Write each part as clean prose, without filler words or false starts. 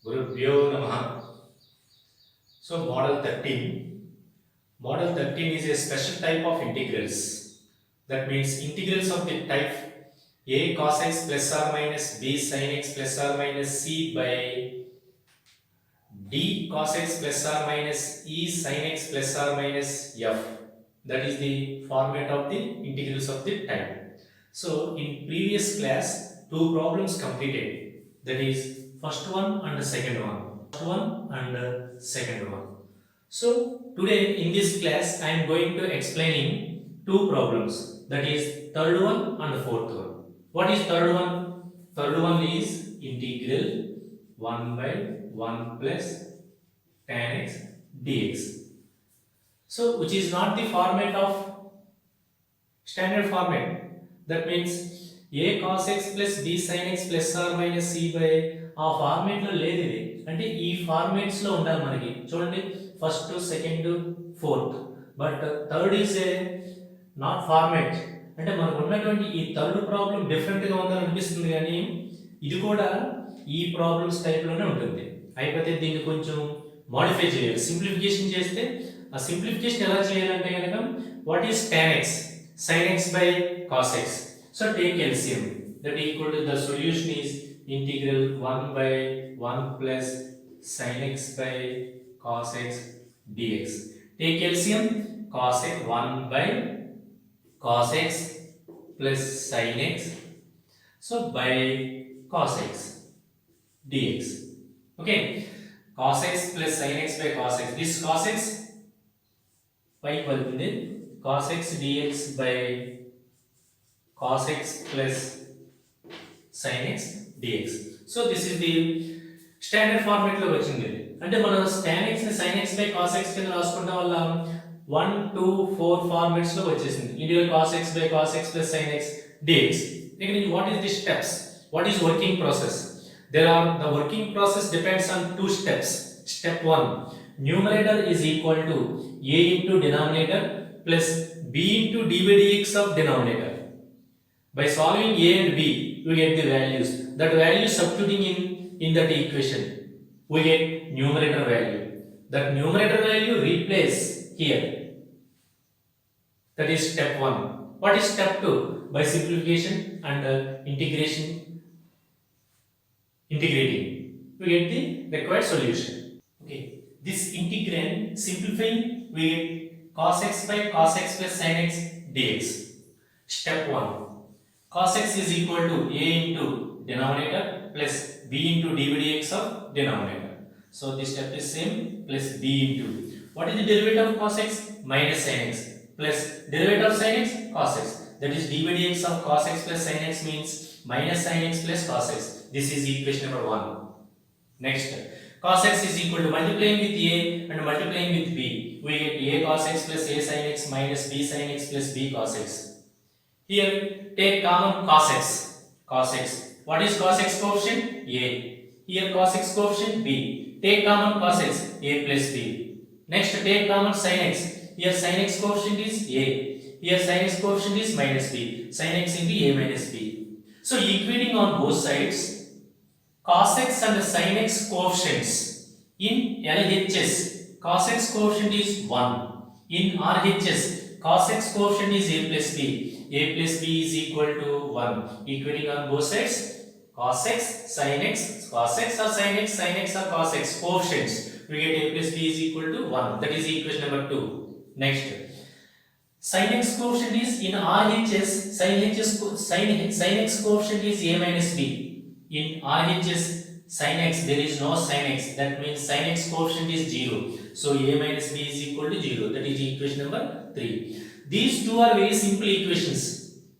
Gurubhyo Namaha. So, Model 13. Model 13 is a special type of integrals. That means integrals of the type a cos x plus or minus b sin x plus or minus c by d cos x plus or minus e sin x plus or minus f. That is the format of the integrals of the type. So, in previous class, two problems completed. That is first one and the second one. First one and the second one. So today in this class I am going to explaining two problems, that is third one and the fourth one. What is third one? Third one is integral 1 by 1 plus tan x dx. So which is not the format of standard format. That means a cos x plus b sin x plus or minus c by ఆ format లో లేదు ఇది. అంటే ఈ formats లో ఉండాలి మనకి. చూడండి first second fourth, but third is a not format. అంటే మనకు ఉన్నటువంటి ఈ థర్డ్ ప్రాబ్లం డిఫరెంట్ గా ఉందని అనిపిస్తుంది, కానీ ఇది కూడా ఈ ప్రాబ్లమ్స్ టైప్ లోనే ఉంటుంది. అయిపోతే దీన్ని కొంచెం మోడిఫై చేయాలి, సింప్లిఫికేషన్ చేస్తే. ఆ సింప్లిఫికేషన్ ఎలా చేయాలంటే కనుక what is tan x sin x by cos x. So take LCM, that equal to the solution is integral 1 by 1 plus sin x by cos x dx. Take LCM, cos x 1 by cos x plus sin x, so by cos x dx. Okay, cos x plus sin x by cos x, this cos x పైకి వెళ్తుంది, cos x dx by cos x plus sin x dx. So this is the standard format లో వచ్చింది. అంటే మనం tan x ని sin x by cos x కింద రాసుకుంటాం వల్ల 1 2 4 ఫార్మాట్స్ లో వచ్చేసింది. Integral cos x by cos x plus sin x dx. Again, what is the steps? What is working process? The working process depends on two steps. Step 1, numerator is equal to a into denominator plus b into d by dx of denominator. By solving a and b, we get the values. That value substituting in that equation, we get numerator value. That numerator value replace here. That is step 1. What is step 2? By simplification and integrating, we get the required solution. Okay, this integrand simplifying, we get cos x by cos x plus sin x dx. Step 1, cos x is equal to a into denominator plus b into d by dx of denominator. So this step is same, plus b into, what is the derivative of cos x? Minus sin x, plus derivative of sin x? Cos x. That is d by dx of cos x plus sin x means minus sin x plus cos x. This is equation number 1. Next, cos x is equal to multiplying with a and multiplying with b, we get a cos x plus a sin x minus b sin x plus b cos x. Here take common cos x. Cos x, what is cos x coefficient? A. Here cos x coefficient b. Take common cos x, a plus b. Next take common sin x. Here sin x coefficient is a. Here sin x coefficient is minus b. Sin x into a minus b. So equating on both sides, cos x and sin x coefficients in LHS, cos x coefficient is 1. In RHS, cos x coefficient is a plus b. A plus b is equal to 1. Equating on both sides, cos x, sin x, cos x or sin x or cos x coefficients, we get a plus b is equal to 1. That is equation number 2. Next, sin x coefficient is in RHS, sin x coefficient is a minus b. In RHS sin x, there is no sin x. That means sin x coefficient is 0. So a minus b is equal to 0. That is equation number 3. These two are very simple equations.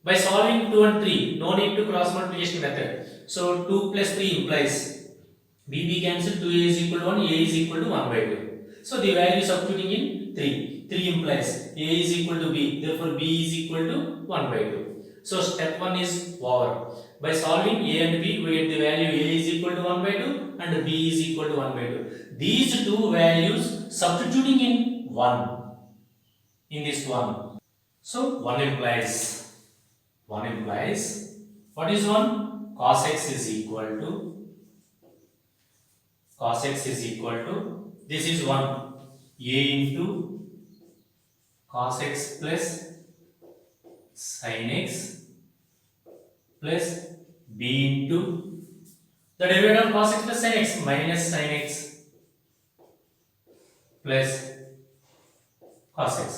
By solving 2 and 3, no need to cross multiplication method. So 2 plus 3 implies b cancel, 2a is equal to 1, a is equal to 1 by 2. So the value substituting in 3. 3 implies a is equal to b, therefore b is equal to 1 by 2. So step 1 is over. By solving a and b, we get the value a is equal to 1 by 2 and b is equal to 1 by 2. These two values substituting in 1, in this one. So 1 implies, what is 1? Cos x is equal to cos x is equal to, this is 1, a into cos x plus sin x plus b into the derivative of cos x plus sin x minus sin x plus cos x.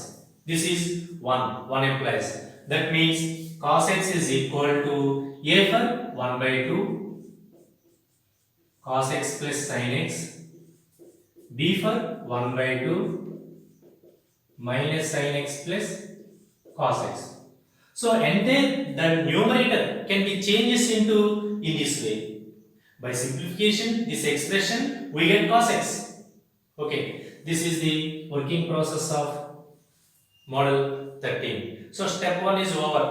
This is 1 implies. That means cos x is equal to a for 1 by 2 cos x plus sin x, b for 1 by 2 minus sin x plus cos x. So entire the numerator can be changed into in this way. By simplification, this expression we get cos x. Okay, this is the working process of model 13. So step 1 is over.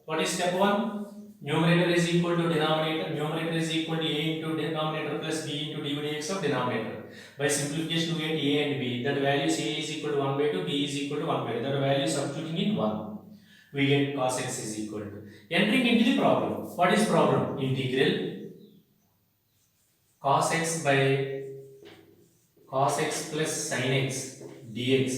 What is step 1? Numerator is equal to denominator. Numerator is equal to a into denominator plus b into d by dx of denominator. By simplification, we get a and b. That values a is equal to 1 by 2, b is equal to 1 by 2. That value substituting in 1. We get cos x is equal to. Entering into the problem. What is problem? Integral cos x by cos x plus sin x dx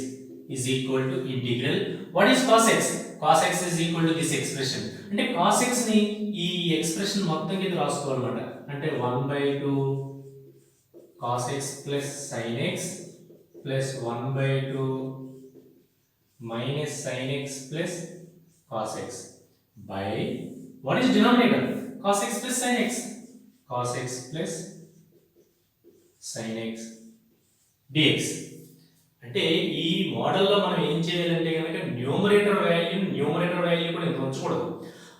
is equal to integral. What is cos x? Cos x is equal to this expression. అంటే cos x ని ఈ expression మొత్తం కింద రాసుకోవాలన్నమాట. అంటే 1 by 2 cos x plus sin x plus 1 by 2 minus sin x plus cos x by what is denominator? Cos x plus sin x. Cos x plus sin x dx. అంటే ఈ మోడల్లో మనం ఏం చేయాలంటే కనుక న్యూమరేటర్ వాల్యూ కూడా ఇంత ఉంచకూడదు.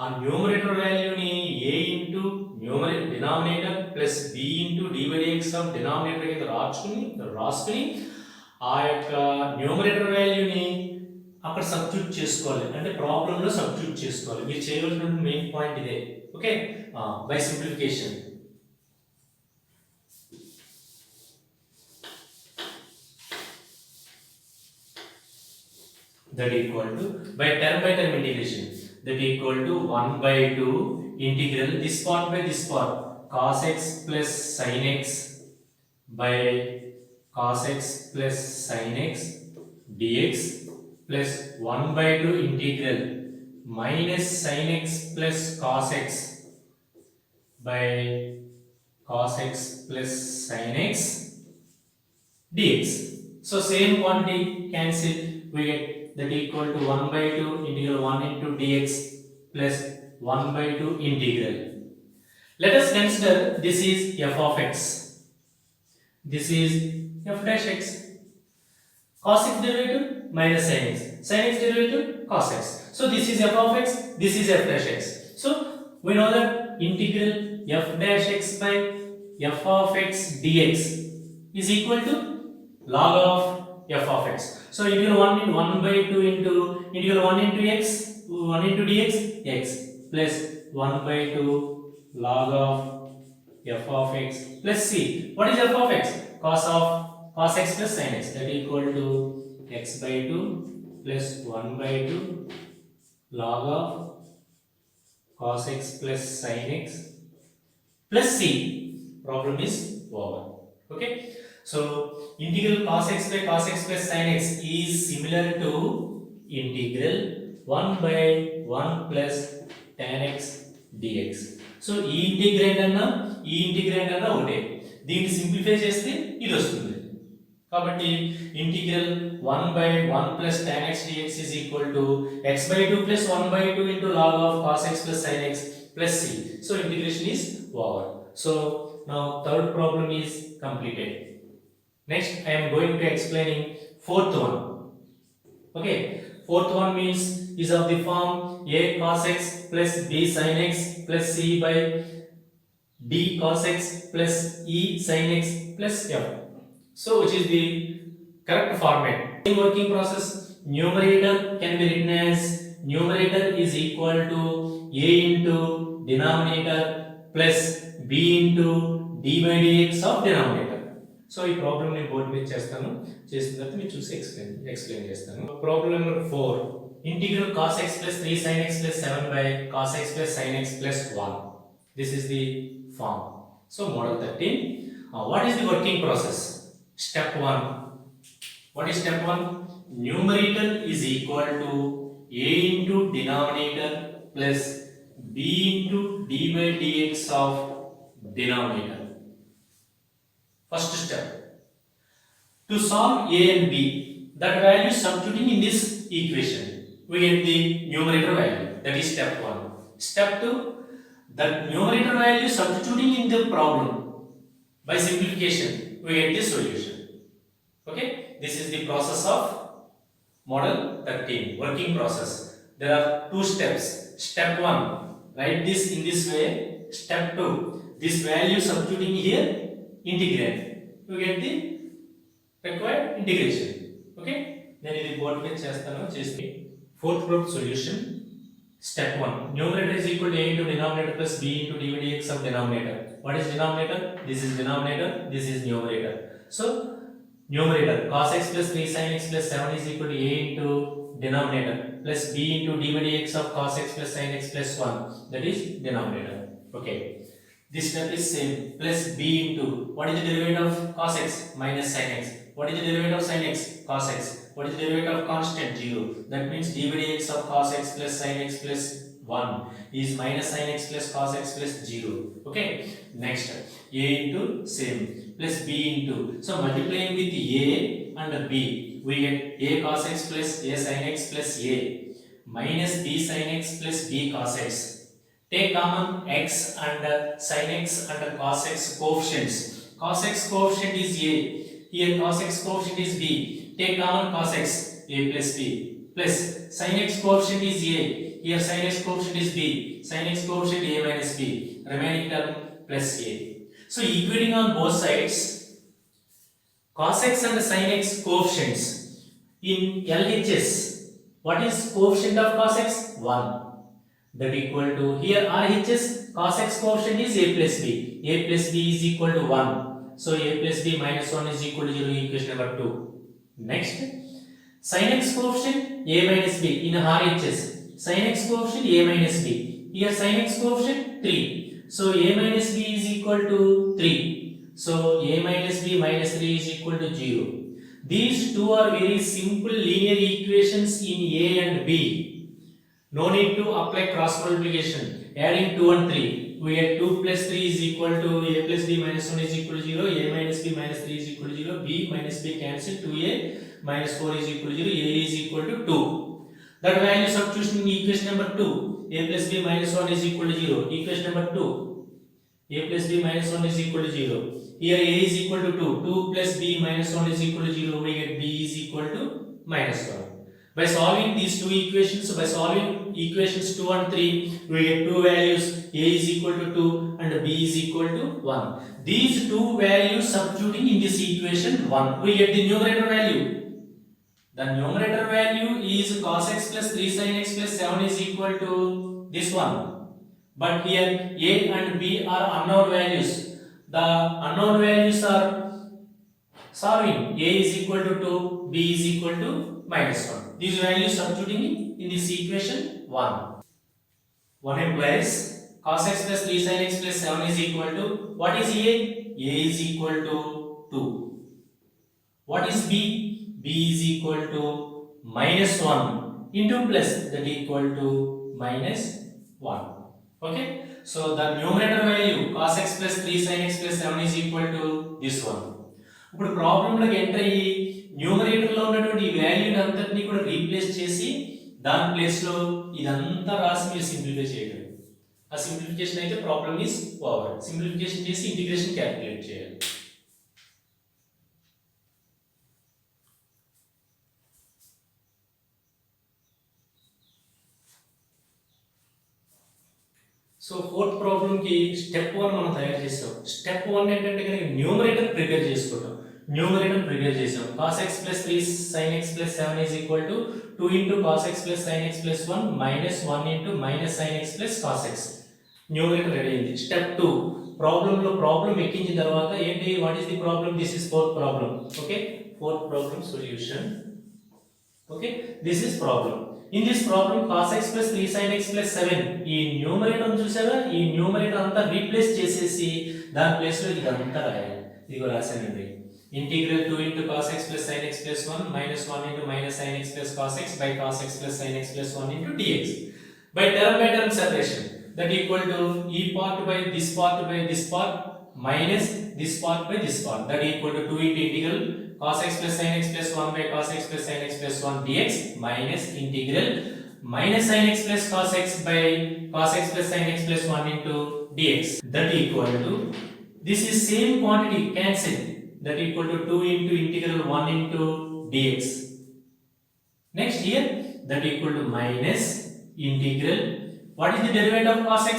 ఆ న్యూమరేటర్ వాల్యూని a into denominator plus b into d by dx of denominator కింద రాసుకుని ఆ యొక్క న్యూమరేటర్ వాల్యూని అక్కడ సబ్స్టిట్యూట్ చేసుకోవాలి. అంటే ప్రాబ్లంలో సబ్స్టిట్యూట్ చేసుకోవాలి. మీరు చేయవలసిన మెయిన్ పాయింట్ ఇదే. Okay, by simplification that equal to by term integration that equal to 1 by 2 integral this part by this part cos x plus sin x by cos x plus sin x dx plus 1 by 2 integral minus sin x plus cos x by cos x plus sin x dx. So same quantity cancel, we get that equal to 1 by 2 integral 1 into dx plus 1 by 2 integral. Let us consider this is f of x. This is f dash x. Cos x derivative minus sin x. Sin x derivative cos x. So this is f of x. This is f dash x. So we know that integral f dash x by f of x dx is equal to log of f of x. So integral 1 by 2 into integral 1 into x 1 into dx x plus 1 by 2 log of f of x plus c. What is f of x? Cos x plus sin x, that equal to x by 2 plus 1 by 2 log of cos x plus sin x plus c. Problem is over. Okay, so integral cos x by cos x plus sin x is similar to integral 1 by 1 plus tan x dx. So ఈ integrand అన్న ఒకటే. దీన్ని simplify చేస్తే ఇది వస్తుంది. కాబట్టి integral 1 by 1 plus tan x dx is equal to x by 2 plus 1 by 2 into log of cos x plus sin x plus c. So integration is over. So now third problem is completed. Next I am going to explaining fourth one. Okay, fourth one means is of the form a cos x plus b sin x plus c by d cos x plus e sin x plus f. So which is the correct format? In working process, numerator can be written as numerator is equal to a into denominator plus b into d by dx of denominator. So ఈ problem నేను board మీద చేసిన తర్వాత మీరు చూసి explain చేస్తాను. Problem number 4, integral cos x plus 3 sin x plus 7 by cos x plus sin x plus 1. This is the form. So model 13, What is the working process? Step 1. What is step 1? Numerator is equal to a into denominator plus b into d by dx of denominator. First step. To solve a and b, that value substituting in this equation, we get the numerator value. That is step 1. Step 2, that numerator value substituting in the problem by simplification, we get the solution. Okay, this is the process of model 13, working process. There are 2 steps. Step 1, write this in this way. Step 2, this value substituting here, integrate. You get the required integration. Okay, then ఇది board మీద చేస్తాను చేసి fourth problem solution. Step 1, numerator is equal to a into denominator plus b into d by dx of denominator. What is denominator? This is denominator, this is numerator. So numerator cos x plus 3 sin x plus 7 is equal to a into denominator plus b into d by dx of cos x plus sin x plus 1, that is denominator. Okay, this step is same, plus b into, what is the derivative of cos x? Minus sin x. What is the derivative of sin x? Cos x. What is the derivative of constant? 0. That means d by dx of cos x plus sin x plus 1 is minus sin x plus cos x plus 0. Okay, next a into same plus b into, so multiplying with a and b, we get a cos x plus a sin x plus a minus b sin x plus b cos x. Take common x and sin x and cos x coefficients. Cos x coefficient is a, here cos x coefficient is b. Take common cos x, a plus b, plus sin x coefficient is a, here sin x coefficient is b, sin x coefficient a minus b, remaining term plus a. So equating on both sides, cos x and sin x coefficients in LHS, what is coefficient of cos x? 1. That equal to, here RHS, cos x coefficient is a plus b. A plus b is equal to 1. So a plus b minus 1 is equal to 0, equation number 2. Next, sin x coefficient a minus b in RHS. Sin x coefficient a minus b. Here sin x coefficient 3. So a minus b is equal to 3. So a minus b minus 3 is equal to 0. These two are very simple linear equations in a and b. No need to apply cross multiplication. Adding 2 and 3, we get 2 plus 3 is equal to a plus b minus 1 is equal to 0, a minus b minus 3 is equal to 0, b minus b cancel, 2a minus 4 is equal to 0, a is equal to 2. That value substitution in equation number 2, a plus b minus 1 is equal to 0, equation number 2, a plus b minus 1 is equal to 0. Here a is equal to 2, 2 plus b minus 1 is equal to 0, we get b is equal to minus 1. By solving these two equations, by solving equations 2 and 3, we get two values, a is equal to 2 and b is equal to 1. These two values substituting in this equation 1, we get the numerator value. The numerator value is cos x plus 3 sin x plus 7 is equal to this one. But here a and b are unknown values. The unknown values are solving. A is equal to 2, b is equal to minus 1. These values substituting in this equation 1. 1 implies cos x plus 3 sin x plus 7 is equal to, what is a? A is equal to 2. What is b? B is equal to minus 1 into plus, that equal to minus 1. Okay, so the numerator value cos x plus 3 sin x plus 7 is equal to this one. ఇప్పుడు problem లోకి enter అయ్యి numerator లో ఉన్నటువంటి ఈ వాల్యూని అంతటిని కూడా replace చేసి దాని ప్లేస్ లో ఇదంతా రాసి మీరు సింప్లిఫై చేయగలరు. ఆ సింప్లిఫికేషన్ అయితే ప్రాబ్లం ఇస్ ఓవర్. సింప్లిఫికేషన్ చేసి ఇంటిగ్రేషన్ క్యాలిక్యులేట్ చేయాలి. సో ఫోర్త్ ప్రాబ్లం కి స్టెప్ 1 మనం తయారు చేసాం. స్టెప్ 1 ఏంటంటే కనుక న్యూమరేటర్ ప్రిపేర్ చేసుకుంటాం. న్యూమరేటర్ ప్రిపేర్ చేసాం. cos x plus 3 sin x plus 7 is equal to 2 into cos x plus sin x plus 1 minus 1 into minus sin x plus cos x. Numerator ready అయింది. Step 2 problem లో problem ఎక్కించిన తర్వాత ఏంటి, what is the problem? This is fourth problem. Okay, fourth problem solution. Okay, this is problem. In this problem cos x plus 3 sin x plus 7 ఈ numerator చూసారా, ఈ numerator అంతా replace చేసేసి దాని place లో ఇదంతా రాయాలి. ఇదిగో రాశానండి. Integral 2 into cos x plus sin x plus 1 minus 1 into minus sin x plus cos x by cos x plus sin x plus 1 into dx by term separation that equal to e part by this part minus this part by this part that equal to 2 into integral cos x plus sin x plus 1 by cos x plus sin x plus 1 dx minus integral minus sin x plus cos x by cos x plus sin x plus 1 into dx that equal to, this is same quantity cancel, that equal to 2 into integral 1 into dx. Next here that equal to minus integral, what is the derivative of cos x?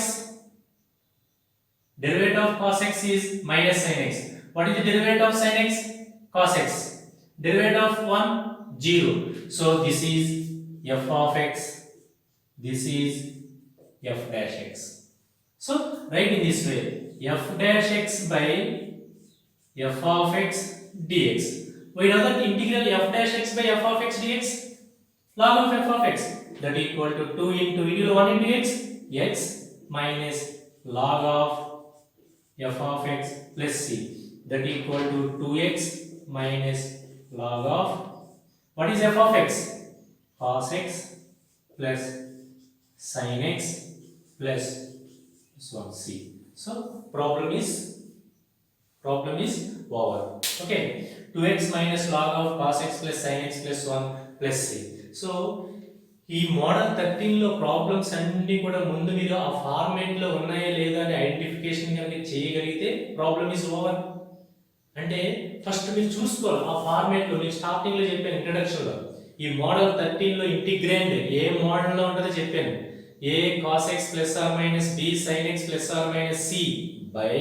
Derivative of cos x is minus sin x. What is the derivative of sin x? Cos x. Derivative of 1 0. So this is f of x, this is f dash x. So write in this way, f dash x by f of x dx. We know that integral f dash x by f of x dx, log of f of x, that equal to 2 into integral 1 into x, x minus log of f of x plus c, that equal to 2x minus log of, what is f of x? Cos x plus sin x plus this one c. So problem is over. Okay, 2x minus log of cos x plus sin x plus 1 plus c. So ఈ model 13 లో problems అన్ని కూడా ముందు మీరు ఆ format లో ఉన్నాయా లేదా అని ఐడెంటిఫికేషన్ కనుక చేయగలిగితే ప్రాబ్లమ్ ఇస్ ఓవర్. అంటే ఫస్ట్ మీరు చూసుకోవాలి ఆ ఫార్మాట్ లో. నేను స్టార్టింగ్ లో చెప్పాను ఇంట్రడక్షన్ లో, ఈ మోడల్ 13 లో ఇంటిగ్రాండ్ ఏ మోడల్ లో ఉంటుందో చెప్పాను. a cos x plus or minus b sin x plus or minus c by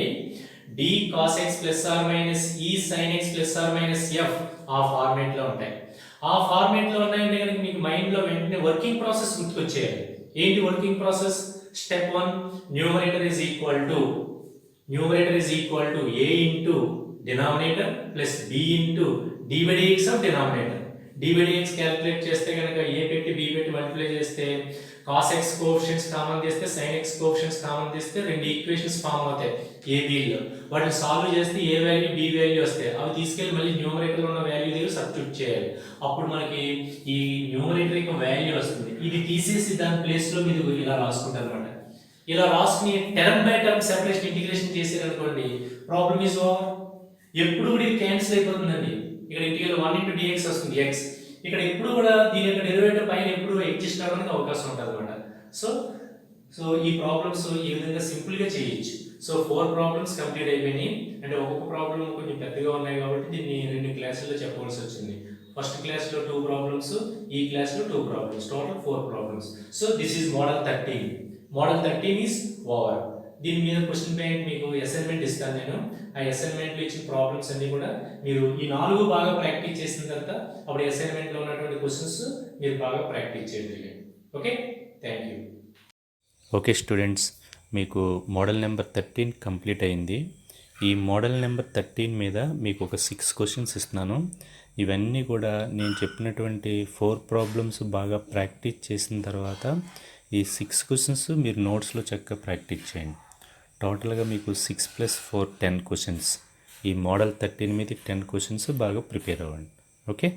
d cos x plus or minus e sin x plus or minus f, ఆ format లో ఉంటాయి. ఆ format లో ఉన్నాయంటే కనుక మీకు మైండ్ లో వెంటనే వర్కింగ్ ప్రాసెస్ గుర్తుకొచ్చేయాలి. ఏంటి working process? Step 1, numerator is equal to a into denominator plus b into d by dx of denominator. d by dx calculate చేస్తే కనుక a పెట్టి b పెట్టి మల్టిప్లై చేస్తే cos x కోఎఫిషియెంట్స్ కామన్ తీస్తే sin x coefficients common తీస్తే రెండు equations form అవుతాయి a b లో. వాటిని సాల్వ్ చేస్తే a వాల్యూ b వాల్యూ వస్తాయి. అవి తీసుకెళ్లి మళ్ళీ న్యూమరేటర్ లో ఉన్న వాల్యూ దగ్గర సబ్స్టిట్యూట్ చేయాలి. అప్పుడు మనకి ఈ న్యూమరేటర్ యొక్క వాల్యూ వస్తుంది. ఇది తీసేసి దాని ప్లేస్ లో మీరు ఇలా రాసుకుంటారు అన్నమాట. ఇలా రాసుకుని term by term separation integration చేశారనుకోండి, ప్రాబ్లమ్ ఇస్ ఓవర్. ఎప్పుడు కూడా ఇది క్యాన్సిల్ అయిపోతుందండి. ఇక్కడ ఇంటిగ్రల్ 1 into dx వస్తుంది x. ఇక్కడ ఎప్పుడు కూడా దీని యొక్క డెరివేటివ్ పైన ఎప్పుడు ఎగ్జిస్ట్ అవ్వడానికి అవకాశం ఉంటుంది అన్నమాట. సో ఈ ప్రాబ్లమ్స్ ఈ విధంగా సింపుల్ గా చేయొచ్చు. సో 4 ప్రాబ్లమ్స్ కంప్లీట్ అయిపోయినాయి. అంటే ఒక్కొక్క ప్రాబ్లం కొంచెం పెద్దగా ఉన్నాయి కాబట్టి దీన్ని 2 క్లాసుల్లో చెప్పవలసి వచ్చింది. ఫస్ట్ క్లాస్ లో 2 ప్రాబ్లమ్స్, ఈ క్లాస్ లో 2 problems, total 4 problems. So this is model 13. Model 13 is over. దీని మీద క్వశ్చన్ బ్యాంక్ మీకు అసైన్మెంట్ ఇస్తాను నేను. ఆ అసైన్మెంట్ లో ఇచ్చిన ప్రాబ్లమ్స్ అన్ని కూడా మీరు ఈ 4 బాగా ప్రాక్టీస్ చేసిన తర్వాత అప్పుడు అసైన్మెంట్ లో ఉన్నటువంటి క్వశ్చన్స్ మీరు బాగా ప్రాక్టీస్ చేయండి. Okay, thank you. Okay students, మీకు మోడల్ నెంబర్ 13 కంప్లీట్ అయింది. ఈ మోడల్ నెంబర్ 13 మీద మీకు ఒక 6 క్వశ్చన్స్ ఇస్తున్నాను. ఇవన్నీ కూడా నేను చెప్పినటువంటి 4 ప్రాబ్లమ్స్ బాగా ప్రాక్టీస్ చేసిన తర్వాత ఈ 6 క్వశ్చన్స్ మీరు నోట్స్లో చక్కగా ప్రాక్టీస్ చేయండి. టోటల్గా మీకు 6 + 4 10 క్వశ్చన్స్. ఈ మోడల్ 13 మీద 10 క్వశ్చన్స్ బాగా ప్రిపేర్ అవ్వండి. ఓకే.